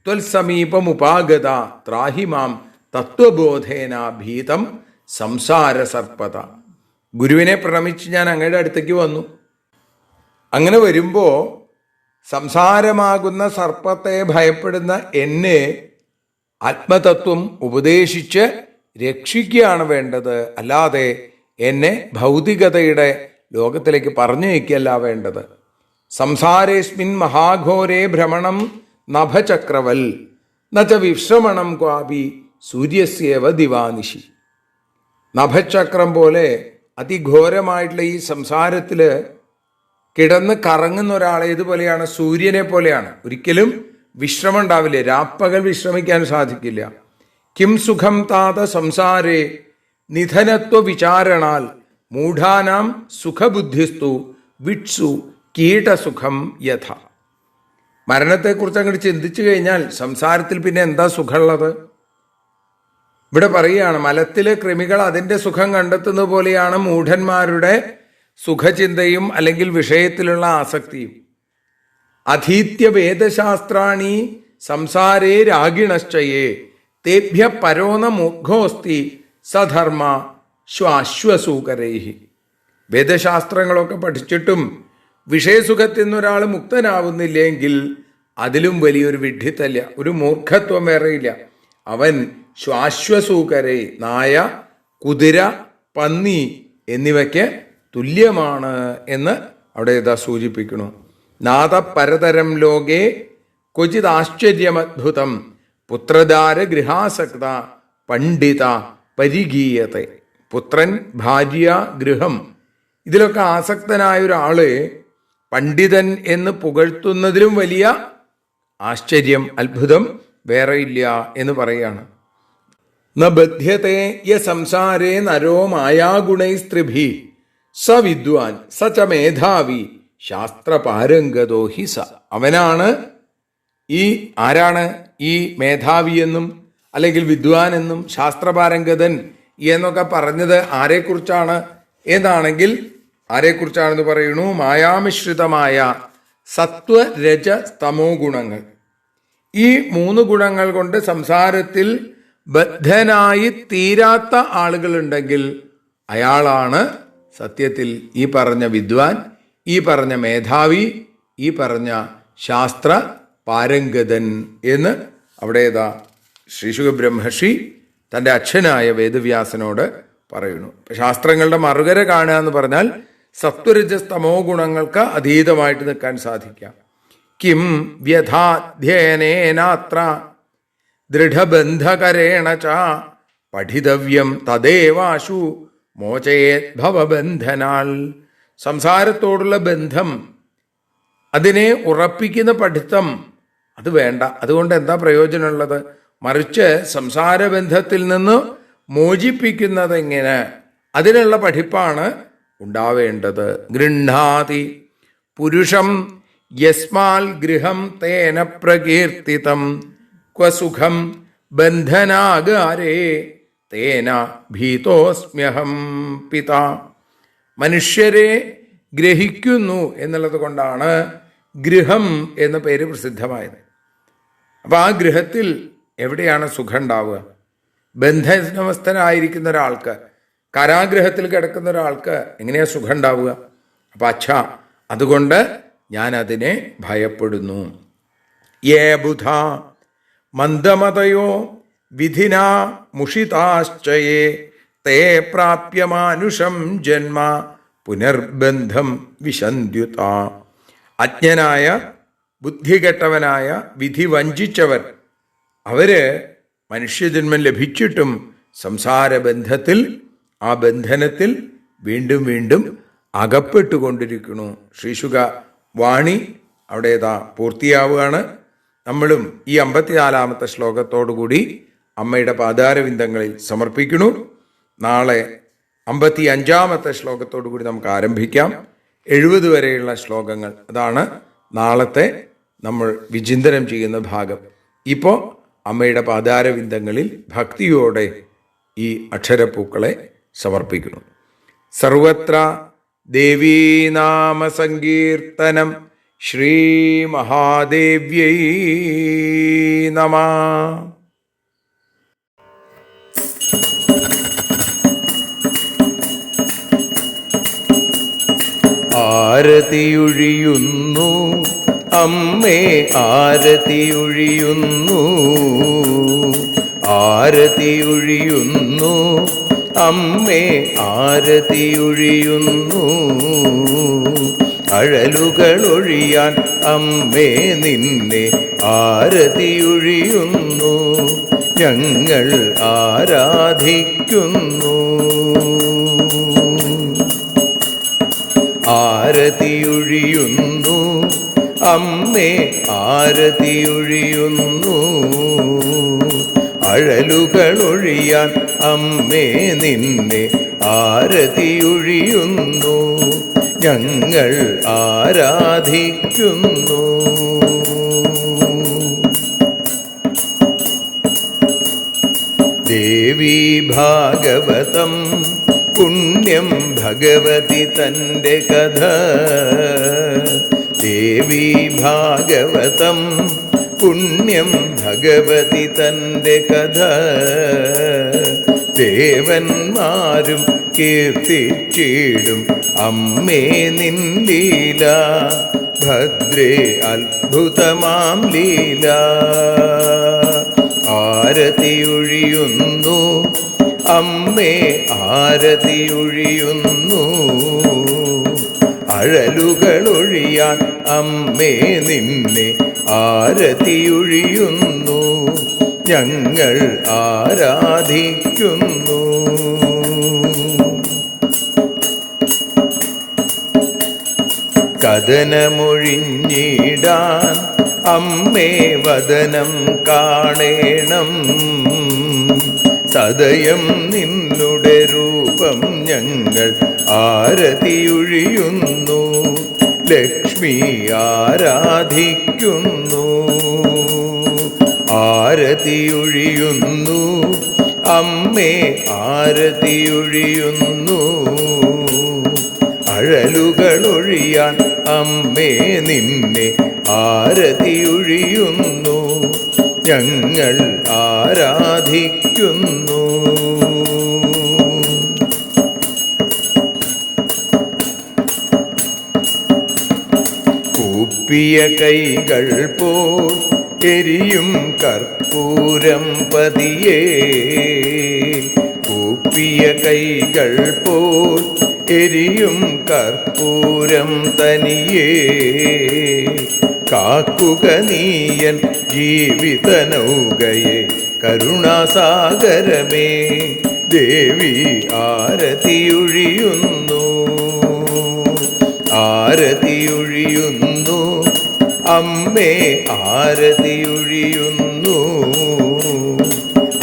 ത്വൽസമീപമുപാഗത ത്രാഹിമാം തത്വബോധേന ഭീതം സംസാര സർപ്പത. ഗുരുവിനെ പ്രണമിച്ച് ഞാൻ അങ്ങയുടെ അടുത്തേക്ക് വന്നു. അങ്ങനെ വരുമ്പോൾ സംസാരമാകുന്ന സർപ്പത്തെ ഭയപ്പെടുന്ന എന്നെ ആത്മതത്വം ഉപദേശിച്ച് രക്ഷിക്കുകയാണ് വേണ്ടത്, അല്ലാതെ എന്നെ ഭൗതികതയുടെ ലോകത്തിലേക്ക് പറഞ്ഞു വയ്ക്കല്ല വേണ്ടത്. സംസാരേസ്മിൻ മഹാഘോരേ ഭ്രമണം നഭചക്രവൽ നച്ച വിശ്രമണം ക്വാപി സൂര്യസ്യേവ ദിവാനിശി. നഭചക്രം പോലെ അതിഘോരമായിട്ടുള്ള ഈ സംസാരത്തിൽ കിടന്ന് കറങ്ങുന്ന ഒരാളെ ഇതുപോലെയാണ്, സൂര്യനെ പോലെയാണ്. ഒരിക്കലും വിശ്രമം ഉണ്ടാവില്ല, രാപ്പകൽ വിശ്രമിക്കാൻ സാധിക്കില്ല. കിം സുഖം താത സംസാരേ നിധനത്വ വിചാരണാൽ മൂഢാനാം സുഖബുദ്ധിസ്തു വിട്സു കീടസുഖം യഥ. മരണത്തെക്കുറിച്ച് അങ്ങോട്ട് ചിന്തിച്ചു കഴിഞ്ഞാൽ സംസാരത്തിൽ പിന്നെ എന്താ സുഖമുള്ളത്? ഇവിടെ പറയുകയാണ്, മലത്തിലെ കൃമികൾ അതിൻ്റെ സുഖം കണ്ടെത്തുന്ന പോലെയാണ് മൂഢന്മാരുടെ സുഖചിന്തയും അല്ലെങ്കിൽ വിഷയത്തിലുള്ള ആസക്തിയും. അധീത്യ വേദശാസ്ത്രാണി സംസാരേ രാഗിണശ്ചയേ തേഭ്യ പരോന മൂർഘോസ്തി സധർമ്മ ശ്വാശ്വസൂകരൈഹി. വേദശാസ്ത്രങ്ങളൊക്കെ പഠിച്ചിട്ടും വിഷയസുഖത്തിൽ നിന്നൊരാൾ മുക്തനാവുന്നില്ലെങ്കിൽ അതിലും വലിയൊരു വിഡ്ഢിത്തല്ല, ഒരു മൂർഖത്വം വേറെയില്ല. അവൻ ശ്വാശ്വസൂകരെ, നായ, കുതിര, പന്നി എന്നിവയ്ക്ക് തുല്യമാണ് എന്ന് അവിടെ ഇതാ സൂചിപ്പിക്കുന്നു. നാദ പരതരം ലോകേ ക്വചിത് ആശ്ചര്യമദ്ഭുതം പുത്രദാര ഗൃഹാസക്ത പണ്ഡിത പരിഗീയത്തെ. പുത്രൻ, ഭാര്യ, ഗൃഹം ഇതിലൊക്കെ ആസക്തനായ ഒരാള് പണ്ഡിതൻ എന്ന് പുകഴ്ത്തുന്നതിലും വലിയ ആശ്ചര്യം, അത്ഭുതം വേറെയില്ല എന്ന് പറയുകയാണ്. ന ബധ്യത്തെ യ സംസാരേ നരോ മായാഗുണൈസ്ത്രിഭി സ വിദ്വാൻ സ ച മേധാവി ശാസ്ത്രപാരംഗതോ ഹി സ. അവനാണ് ആരാണ് ഈ മേധാവി എന്നും അല്ലെങ്കിൽ വിദ്വാൻ എന്നും ശാസ്ത്രപാരംഗതൻ എന്നൊക്കെ പറഞ്ഞത് ആരെക്കുറിച്ചാണ് എന്നാണെങ്കിൽ ആരെക്കുറിച്ചാണെന്ന് പറയുന്നു? മായാമിശ്രിതമായ സത്വ രജ തമോ ഗുണങ്ങൾ. ഈ 3 ഗുണങ്ങൾ കൊണ്ട് സംസാരത്തിൽ ബദ്ധനായി തീരാത്ത ആളുകളുണ്ടെങ്കിൽ അയാളാണ് സത്യത്തിൽ ഈ പറഞ്ഞ വിദ്വാൻ, ഈ പറഞ്ഞ മേധാവി, ഈ പറഞ്ഞ ശാസ്ത്ര പാരംഗതൻ എന്ന് അവിടെ ശ്രീശുക ബ്രഹ്മർഷി തൻ്റെ അച്ഛനായ വേദവ്യാസനോട് പറയുന്നു. ശാസ്ത്രങ്ങളുടെ മറുകര കാണുക എന്ന് പറഞ്ഞാൽ സത്വരജസ്തമോ ഗുണങ്ങൾക്ക് അതീതമായിട്ട് നിൽക്കാൻ സാധിക്കാം. കിം വ്യഥാധ്യയനേനാത്ര ദൃഢബന്ധകരേണ ച പഠിതവ്യം തദേവാശു മോചയേത് ഭവബന്ധനാൽ. സംസാരത്തോടുള്ള ബന്ധം, അതിനെ ഉറപ്പിക്കുന്ന പഠിത്തം അത് വേണ്ട. അതുകൊണ്ട് എന്താ പ്രയോജനമുള്ളത്? മറിച്ച് സംസാരബന്ധത്തിൽ നിന്ന് മോചിപ്പിക്കുന്നത് എങ്ങനെ, അതിനുള്ള പഠിപ്പാണ് ഉണ്ടാവേണ്ടത്. ഗൃഹാതി പുരുഷം യസ്മാൽ ഗൃഹം തേന പ്രകീർത്തിതം ക്വ സുഖം ബന്ധനാകാരേ തേന ഭീതോസ്മ്യഹം പിത. മനുഷ്യരെ ഗ്രഹിക്കുന്നു എന്നുള്ളത് കൊണ്ടാണ് ഗൃഹം എന്ന പേര് പ്രസിദ്ധമായത്. അപ്പം ആ ഗൃഹത്തിൽ എവിടെയാണ് സുഖം ഉണ്ടാവുക? ബന്ധനസ്ഥനായിരിക്കുന്ന ഒരാൾക്ക്, കാരാഗ്രഹത്തിൽ കിടക്കുന്ന ഒരാൾക്ക് എങ്ങനെയാ സുഖം ഉണ്ടാവുക? അപ്പം അച്ഛാ, അതുകൊണ്ട് ഞാൻ അതിനെ ഭയപ്പെടുന്നു. യേ ബുധ മന്ദമതയോ വിധിനാ മുഷിതാശ്ചയേ തേ പ്രാപ്യമാനുഷം ജന്മ പുനർബന്ധം വിശന്ത്യുത. അജ്ഞനായ, ബുദ്ധികെട്ടവനായ, വിധി വഞ്ചിച്ചവർ, അവര് മനുഷ്യജന്മം ലഭിച്ചിട്ടും സംസാരബന്ധത്തിൽ, ആ ബന്ധനത്തിൽ വീണ്ടും വീണ്ടും അകപ്പെട്ടുകൊണ്ടിരിക്കുന്നു. ശ്രീശുക വാണി അവിടെ പൂർത്തിയാവുകയാണ്. നമ്മളും ഈ 54-ാമത്തെ ശ്ലോകത്തോടുകൂടി അമ്മയുടെ പാതാരവിന്ദങ്ങളിൽ സമർപ്പിക്കുന്നു. നാളെ 55-ാമത്തെ ശ്ലോകത്തോടുകൂടി നമുക്ക് ആരംഭിക്കാം. 70 വരെയുള്ള ശ്ലോകങ്ങൾ, അതാണ് നാളത്തെ നമ്മൾ വിചിന്തനം ചെയ്യുന്ന ഭാഗം. ഇപ്പോൾ അമ്മയുടെ പാതാരവിന്ദങ്ങളിൽ ഭക്തിയോടെ ഈ അക്ഷരപ്പൂക്കളെ സമർപ്പിക്കുന്നു. സർവത്ര ദേവീനാമസങ്കീർത്തനം. ശ്രീ മഹാദേവ്യൈ നമഃ. ആരതിയൊഴിയുന്നു അമ്മേ, ആരതിയൊഴിയുന്നു, ആരതിയൊഴിയുന്നു അമ്മേ, ആരതിയൊഴിയുന്നു. അഴലുകളൊഴിയാൻ അമ്മേ നിന്നെ ആരതിയൊഴിയുന്നു. ഞങ്ങൾ ആരാധിക്കുന്നു. ആരതിയൊഴിയുന്നു അമ്മേ, ആരതിയൊഴിയുന്നു. അഴലുകളൊഴിയാൻ അമ്മേ നിന്നെ ആരതിയൊഴിയുന്നു. ഞങ്ങൾ ആരാധിക്കുന്നു. ദേവി ഭാഗവതം പുണ്യം ഭഗവതി തൻ്റെ കഥ. ദേവി ഭാഗവതം പുണ്യം ഭഗവതി തൻ്റെ കഥ. ദേവന്മാരും കീർത്തിച്ചിടും അമ്മേ നിൻ ലീല. ഭദ്രേ അത്ഭുതമാം ലീല. ആരതിയൊഴിയുന്നു അമ്മേ, ആരതിയൊഴിയുന്നു. അഴലുകളൊഴിയാൻ അമ്മേ നിന്നെ ആരതിയൊഴിയുന്നു. ഞങ്ങൾ ആരാധിക്കുന്നു. കഥനമൊഴിഞ്ഞിടാൻ അമ്മേ വദനം കാണേണം. സദയം നിന്നുടെ രൂപം ഞങ്ങൾ ആരതിയൊഴിയുന്നു. ലക്ഷ്മി ആരാധിക്കുന്നു. ആരതിയൊഴിയുന്നു അമ്മേ, ആരതിയൊഴിയുന്നു. അഴലുകളൊഴിയാൻ അമ്മേ നിന്നെ ആരതിയൊഴിയുന്നു. ഞങ്ങൾ ആരാധിക്കുന്നു. കൂപ്പിയ കൈകൾ പോൽ എരിയും കർപ്പൂരം പതിയേ. കൂപ്പിയ കൈകൾ പോൽ എരിയും കർപ്പൂരം തനിയേ. കാക്കുക നീയൻ ജീവിത നൗകയെ കരുണാസാഗരമേ. ദേവി ആരതിയൊഴിയുന്നു. ആരതിയൊഴിയുന്നു അമ്മേ, ആരതിയൊഴിയുന്നു.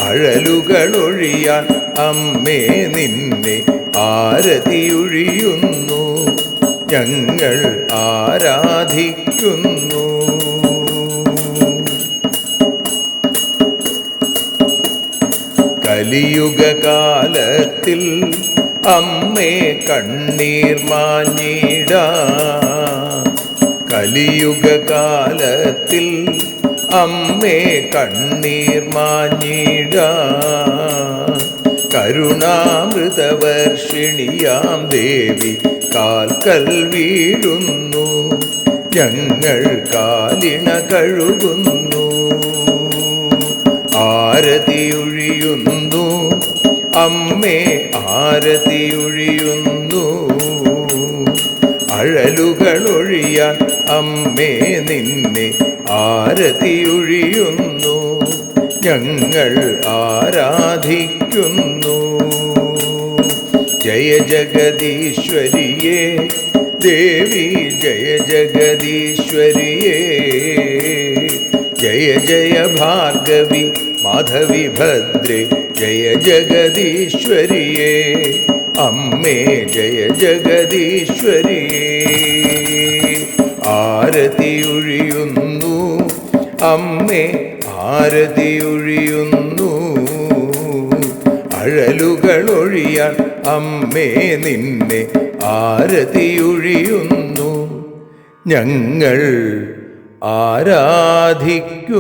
അഴലുകളൊഴിയാൻ അമ്മേ നിന്നെ ആരതിയൊഴിയുന്നു. ഞങ്ങൾ ആരാധിക്കുന്നു. കലിയുഗകാലത്തിൽ അമ്മേ കണ്ണീർ മാഞ്ഞിടാൻ. കലിയുഗകാലത്തിൽ അമ്മേ കണ്ണീർ മാഞ്ഞിടാൻ. കരുണാമൃതവർഷിണിയാം ദേവി കാൽക്കൽ വീഴുന്നു, ഞങ്ങൾ കാലിണ കഴുകുന്നു. ആരതിയൊഴിയുന്നു അമ്മേ, ആരതിയൊഴിയുന്നു. അഴലുകളൊഴിയാൻ അമ്മേ നിന്നെ ആരതിയൊഴിയുന്നു, ഞങ്ങൾ ആരാധിക്കുന്നു. ജയ ജഗദീശ്വരിയേ ദേവി, ജയ ജഗദീശ്വരിയേ. ജയ ജയ ഭാർഗവി മാധവി ഭദ്രേ, ജയ ജഗദീശ്വരിയേ. അമ്മേ ജയ ജഗദീശ്വരിയേ. ആരതിയൊഴിയുന്നു അമ്മേ, ആരതിയൊഴിയുന്നു. അഴലുകളൊഴിയാൻ അമ്മേ നിന്നെ ആരതിയൊഴിയുന്നു, ഞങ്ങൾ ആരാധിക്കുന്നു.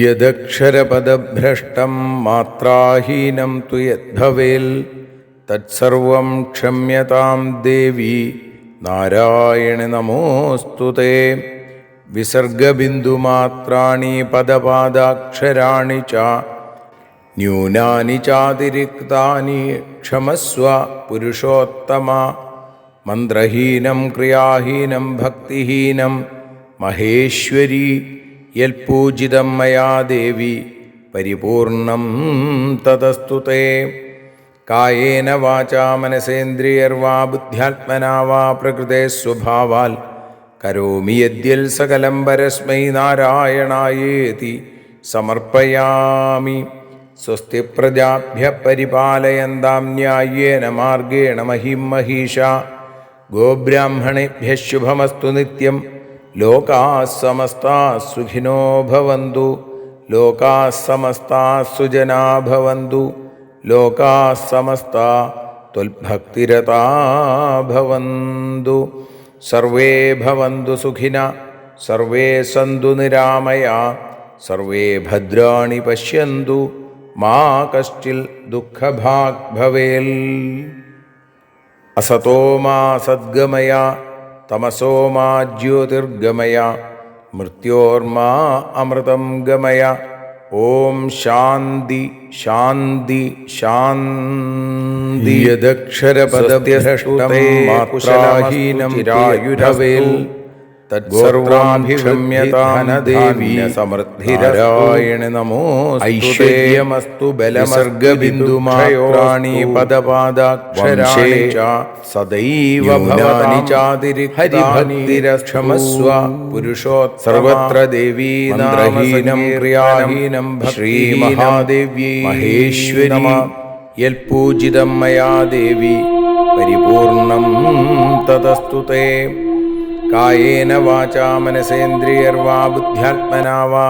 യദക്ഷരപദഭ്രഷ്ടം മാത്രാഹീനം തു യദ്ഭവേൽ തത്സർവം ക്ഷമ്യതാം ദേവി നാരായണി നമോസ്തുതേ. വിസർഗബിന്ദുമാത്രാണി പദപാദാക്ഷരാണി ച ന്യൂനാനി ചാതിരിക്താനി ക്ഷമസ്വ പുരുഷോത്തമ. മന്ത്രഹീനം ക്രിയാഹീനം ഭക്തിഹീനം മഹേശ്വരി യൽപൂജിതം മയാ ദേവി പരിപൂർണം തതസ്തു തേ. കായേന വാചാ മനസേന്ദ്രിയർവാ ബുദ്ധ്യാത്മനാ വാ പ്രകൃതേ സ്വഭാവാൽ കരോമി യദ്യൽ സകലം പരസ്മൈ നാരായണായേതി സമർപ്പയാമി. സ്വസ്തി പ്രജാഭ്യ പരിപാലയന്താം ന്യായേന മാർഗേണ മഹിം മഹീഷാ. ഗോബ്രാഹ്മണേഭ്യഃ ശുഭമസ്തു നിത്യം. ലോകാഃ സമസ്താഃ സുഖിനോ ഭവന്തു. ലോകാഃ സമസ്താഃ സുജനാ ഭവന്തു. ലോകാഃ സമസ്താഃ ത്വൽഭക്തിരതാ ഭവന്തു. സർവേ ഭവന്തു സുഖിനഃ, സർവേ സന്തു നിരാമയാഃ, സർവേ ഭദ്രാണി പശ്യന്തു, മാ കശ്ചിൽ ദുഃഖഭാഗ് ഭവേൽ. അസതോ മാ സദ്ഗമയ, തമസോ മാ ജ്യോതിർഗമയ, മൃത്യോർമാ അമൃതം ഗമയ. ഓം ശാന്തി ശാന്തി ശാന്തി. യദക്ഷരപദഭ്രഷ്ടം മാത്രാഹീനം ചിരായുരവേൽ തത്സർവാം ക്ഷമ്യതാം ദേവി സമൃദ്ധിരായണി നമോസ്തുതേ. ഐശ്വര്യമസ്തു ബലസർഗബിന്ദുമാത്രാണി പദപാദാക്ഷരാണി ച സദൈവ ഭവാനി ചാതിരിഹരിഭക്തിരക്ഷമസ്വ പുരുഷോത്തമ. സർവത്ര ദേവീ നാമഹീനം ക്രിയാഹീനം ശ്രീമഹാദേവ്യൈ മഹേശ്വരി യൽപൂജിതം മയാ ദേവി പരിപൂർണം തതസ്തു തേ. കായേന വാചാ മനസേന്ദ്രിയർവാ ബുദ്ധ്യാത്മനാ വാ